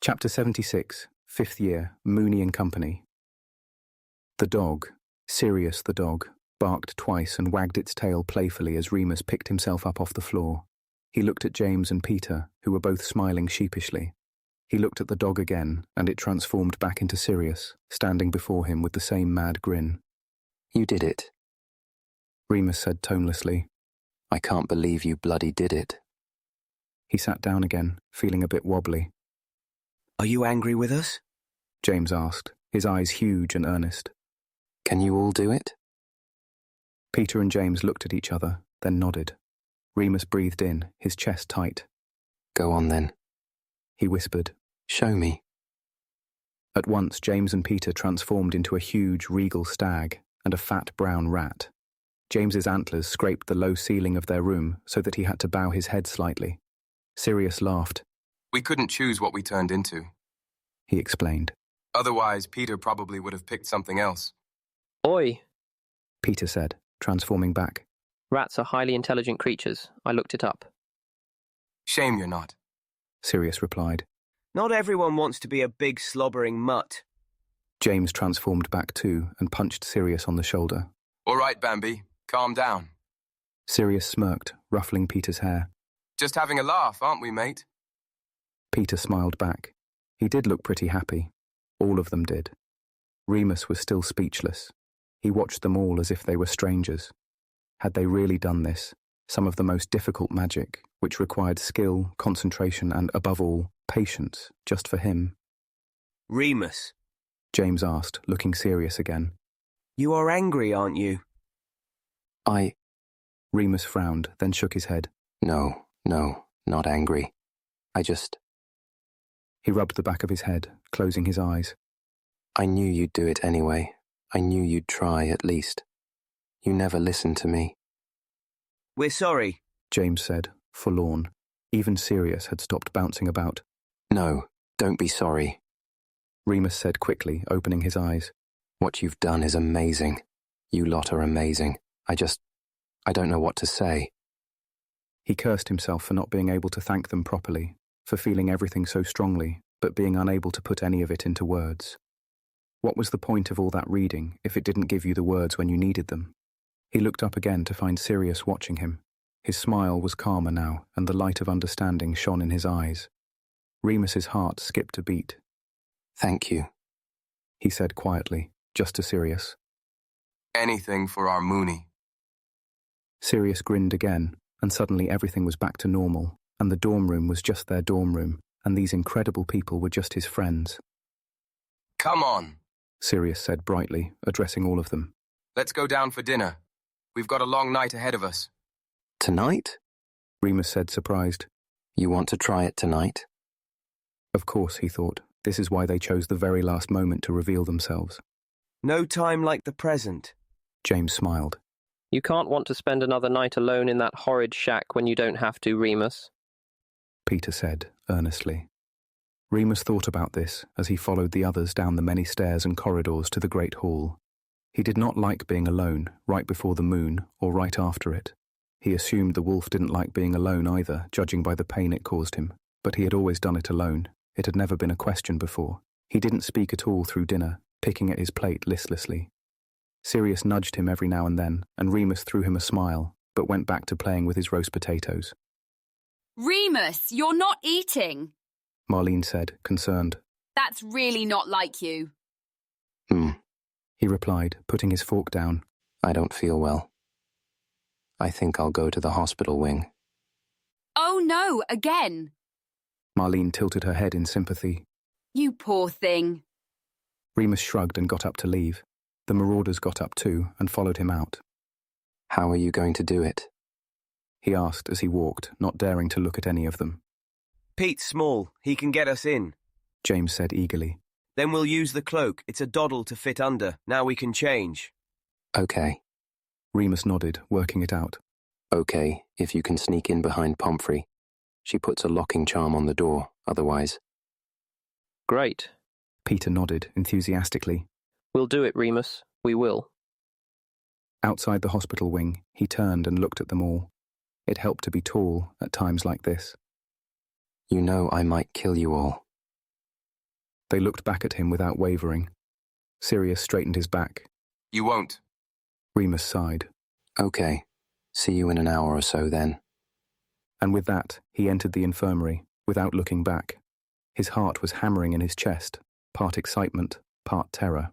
Chapter 76, 5th year, Moony and Company. The dog, Sirius the dog, barked twice and wagged its tail playfully as Remus picked himself up off the floor. He looked at James and Peter, who were both smiling sheepishly. He looked at the dog again, and it transformed back into Sirius, standing before him with the same mad grin. "You did it," Remus said tonelessly. "I can't believe you bloody did it." He sat down again, feeling a bit wobbly. "Are you angry with us?" James asked, his eyes huge and earnest. "Can you all do it?" Peter and James looked at each other, then nodded. Remus breathed in, his chest tight. "Go on then," he whispered. "Show me." At once, James and Peter transformed into a huge, regal stag and a fat brown rat. James's antlers scraped the low ceiling of their room so that he had to bow his head slightly. Sirius laughed. "We couldn't choose what we turned into," he explained. "Otherwise, Peter probably would have picked something else." Oi, Peter said, transforming back. rats are highly intelligent creatures. I looked it up. "Shame you're not." Sirius replied. Not everyone wants to be a big slobbering mutt. James transformed back too and punched Sirius on the shoulder. "All right, Bambi, calm down. Sirius smirked, ruffling Peter's hair. Just having a laugh, aren't we, mate?" Peter smiled back. He did look pretty happy. All of them did. Remus was still speechless. He watched them all as if they were strangers. Had they really done this, some of the most difficult magic, which required skill, concentration, and, above all, patience, just for him? Remus, James asked, looking serious again. you are angry, aren't you? Remus frowned, then shook his head. No, not angry. He rubbed the back of his head, closing his eyes. I knew you'd do it anyway. I knew you'd try, at least. You never listened to me." We're sorry. James said, forlorn. Even Sirius had stopped bouncing about. "No, don't be sorry. Remus said quickly, opening his eyes. What you've done is amazing. You lot are amazing. I don't know what to say." He cursed himself for not being able to thank them properly, for feeling everything so strongly, but being unable to put any of it into words. What was the point of all that reading if it didn't give you the words when you needed them? He looked up again to find Sirius watching him. His smile was calmer now, and the light of understanding shone in his eyes. Remus's heart skipped a beat. "Thank you." He said quietly, just to Sirius. "Anything for our Moony." Sirius grinned again, and suddenly everything was back to normal, and the dorm room was just their dorm room, and these incredible people were just his friends. "Come on, Sirius said brightly, addressing all of them. let's go down for dinner. We've got a long night ahead of us." "Tonight?" Remus said, surprised. You want to try it tonight? Of course, he thought. This is why they chose the very last moment to reveal themselves. No time like the present. James smiled. You can't want to spend another night alone in that horrid shack when you don't have to, Remus. Peter said, earnestly. Remus thought about this as he followed the others down the many stairs and corridors to the great hall. He did not like being alone, right before the moon, or right after it. He assumed the wolf didn't like being alone either, judging by the pain it caused him, but he had always done it alone. It had never been a question before. He didn't speak at all through dinner, picking at his plate listlessly. Sirius nudged him every now and then, and Remus threw him a smile, but went back to playing with his roast potatoes. Remus, you're not eating, Marlene said, concerned. That's really not like you. He replied, putting his fork down. I don't feel well. I think I'll go to the hospital wing. Oh no, again. Marlene tilted her head in sympathy. You poor thing. Remus shrugged and got up to leave. The Marauders got up too and followed him out. How are you going to do it? He asked as he walked, not daring to look at any of them. Pete's small. He can get us in. James said eagerly. Then we'll use the cloak. It's a doddle to fit under. Now we can change. Okay. Remus nodded, working it out. Okay, if you can sneak in behind Pomfrey. She puts a locking charm on the door, otherwise. Great. Peter nodded enthusiastically. We'll do it, Remus. We will. Outside the hospital wing, he turned and looked at them all. It helped to be tall at times like this. You know I might kill you all. They looked back at him without wavering. Sirius straightened his back. You won't. Remus sighed. Okay, see you in an hour or so then. And with that, he entered the infirmary, without looking back. His heart was hammering in his chest, part excitement, part terror.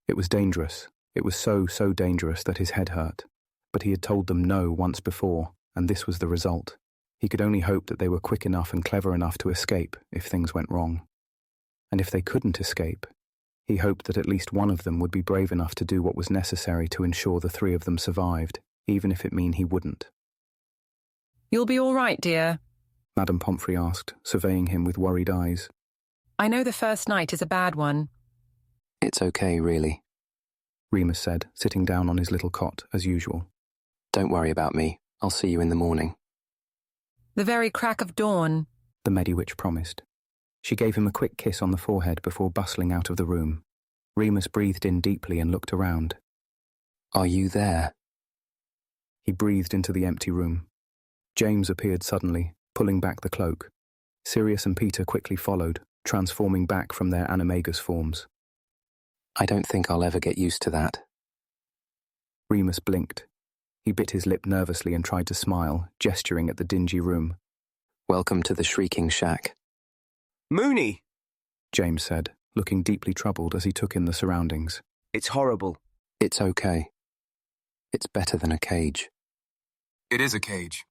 It was dangerous. It was so dangerous that his head hurt. But he had told them no once before, and this was the result. He could only hope that they were quick enough and clever enough to escape if things went wrong. And if they couldn't escape, he hoped that at least one of them would be brave enough to do what was necessary to ensure the three of them survived, even if it meant he wouldn't. You'll be all right, dear, Madame Pomfrey asked, surveying him with worried eyes. I know the first night is a bad one. It's okay, really. Remus said, sitting down on his little cot, as usual. Don't worry about me. I'll see you in the morning. The very crack of dawn, the Mediwitch promised. She gave him a quick kiss on the forehead before bustling out of the room. Remus breathed in deeply and looked around. Are you there? He breathed into the empty room. James appeared suddenly, pulling back the cloak. Sirius and Peter quickly followed, transforming back from their Animagus forms. I don't think I'll ever get used to that. Remus blinked. He bit his lip nervously and tried to smile, gesturing at the dingy room. Welcome to the Shrieking Shack. Moony! James said, looking deeply troubled as he took in the surroundings. It's horrible. It's okay. It's better than a cage. It is a cage.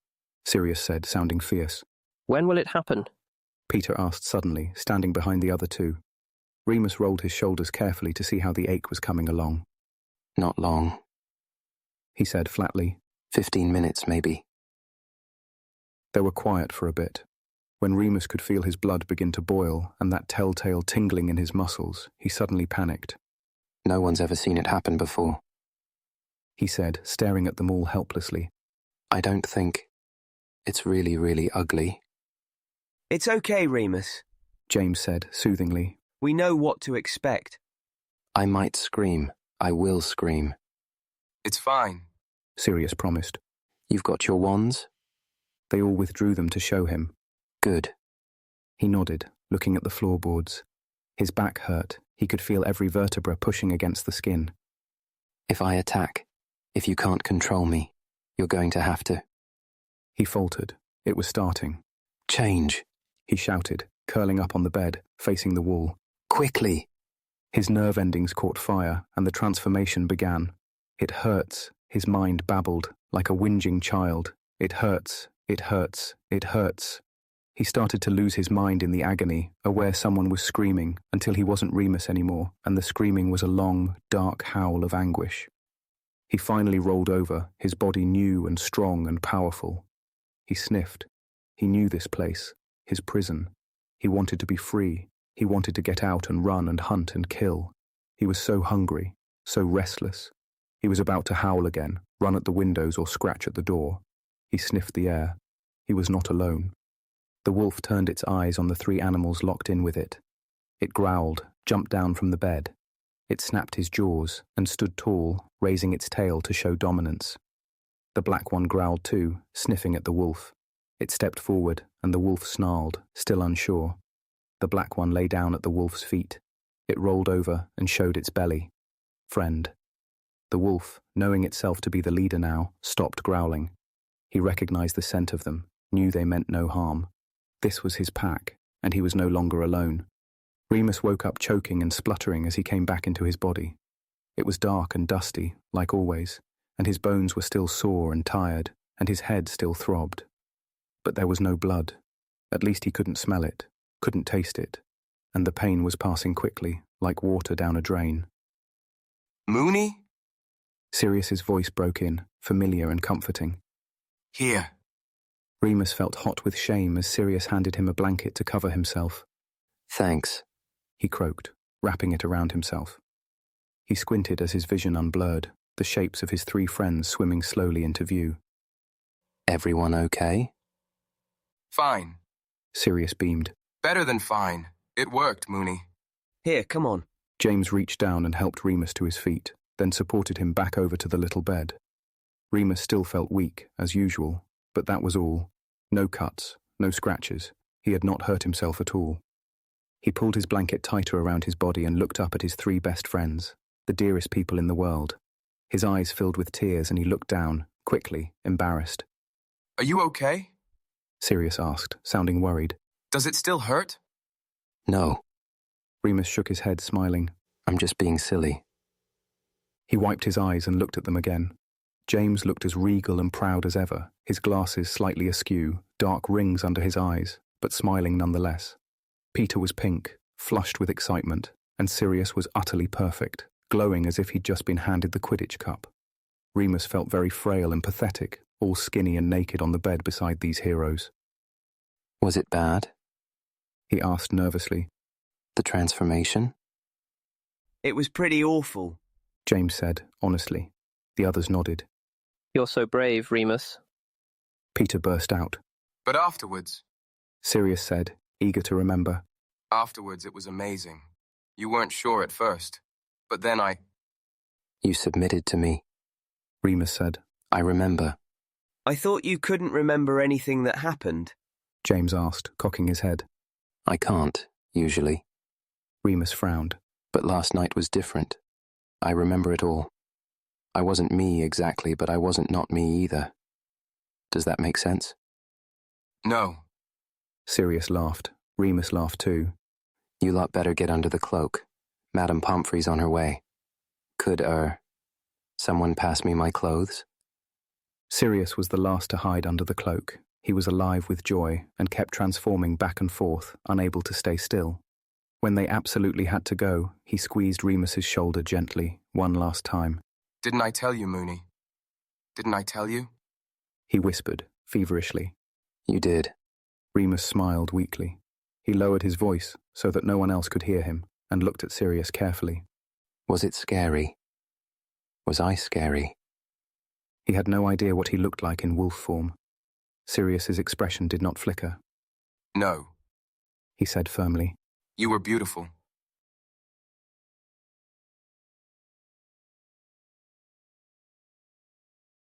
Sirius said, sounding fierce. When will it happen? Peter asked suddenly, standing behind the other two. Remus rolled his shoulders carefully to see how the ache was coming along. Not long, he said flatly. 15 minutes, maybe. They were quiet for a bit. When Remus could feel his blood begin to boil and that telltale tingling in his muscles, he suddenly panicked. No one's ever seen it happen before, he said, staring at them all helplessly. I don't think. It's really, really ugly. It's okay, Remus, James said soothingly. We know what to expect. I might scream. I will scream. It's fine. Sirius promised. You've got your wands? They all withdrew them to show him. Good. He nodded, looking at the floorboards. His back hurt. He could feel every vertebra pushing against the skin. If I attack, if you can't control me, you're going to have to. He faltered. It was starting. Change, he shouted, curling up on the bed, facing the wall. Quickly! His nerve endings caught fire, and the transformation began. It hurts, his mind babbled, like a whinging child. It hurts, it hurts, it hurts. He started to lose his mind in the agony, aware someone was screaming, until he wasn't Remus anymore, and the screaming was a long, dark howl of anguish. He finally rolled over, his body new and strong and powerful. He sniffed. He knew this place, his prison. He wanted to be free. He wanted to get out and run and hunt and kill. He was so hungry, so restless. He was about to howl again, run at the windows or scratch at the door. He sniffed the air. He was not alone. The wolf turned its eyes on the three animals locked in with it. It growled, jumped down from the bed. It snapped his jaws and stood tall, raising its tail to show dominance. The black one growled too, sniffing at the wolf. It stepped forward, and the wolf snarled, still unsure. The black one lay down at the wolf's feet. It rolled over and showed its belly. Friend. The wolf, knowing itself to be the leader now, stopped growling. He recognized the scent of them, knew they meant no harm. This was his pack, and he was no longer alone. Remus woke up choking and spluttering as he came back into his body. It was dark and dusty, like always, and his bones were still sore and tired, and his head still throbbed. But there was no blood. At least he couldn't smell it, couldn't taste it, and the pain was passing quickly, like water down a drain. Moony? Sirius's voice broke in, familiar and comforting. Here. Remus felt hot with shame as Sirius handed him a blanket to cover himself. Thanks, he croaked, wrapping it around himself. He squinted as his vision unblurred, the shapes of his three friends swimming slowly into view. Everyone okay? Fine. Sirius beamed. Better than fine. It worked, Moony. Here, come on. James reached down and helped Remus to his feet, then supported him back over to the little bed. Remus still felt weak, as usual, but that was all. No cuts, no scratches. He had not hurt himself at all. He pulled his blanket tighter around his body and looked up at his 3 best friends, the dearest people in the world. His eyes filled with tears and he looked down, quickly, embarrassed. Are you okay? Sirius asked, sounding worried. Does it still hurt? No, Remus shook his head, smiling. I'm just being silly. He wiped his eyes and looked at them again. James looked as regal and proud as ever, his glasses slightly askew, dark rings under his eyes, but smiling nonetheless. Peter was pink, flushed with excitement, and Sirius was utterly perfect, glowing as if he'd just been handed the Quidditch cup. Remus felt very frail and pathetic, all skinny and naked on the bed beside these heroes. Was it bad? He asked nervously. The transformation? It was pretty awful. James said, honestly. The others nodded. You're so brave, Remus. Peter burst out. But afterwards? Sirius said, eager to remember. Afterwards it was amazing. You weren't sure at first. But then You submitted to me. Remus said. I remember. I thought you couldn't remember anything that happened. James asked, cocking his head. I can't, usually. Remus frowned. But last night was different. I remember it all. I wasn't me exactly, but I wasn't not me either. Does that make sense? No. Sirius laughed. Remus laughed too. You lot better get under the cloak. Madame Pomfrey's on her way. Could, someone pass me my clothes? Sirius was the last to hide under the cloak. He was alive with joy and kept transforming back and forth, unable to stay still. When they absolutely had to go, he squeezed Remus's shoulder gently, one last time. Didn't I tell you, Moony? Didn't I tell you? He whispered, feverishly. You did. Remus smiled weakly. He lowered his voice so that no one else could hear him and looked at Sirius carefully. Was it scary? Was I scary? He had no idea what he looked like in wolf form. Sirius's expression did not flicker. No. He said firmly. You were beautiful.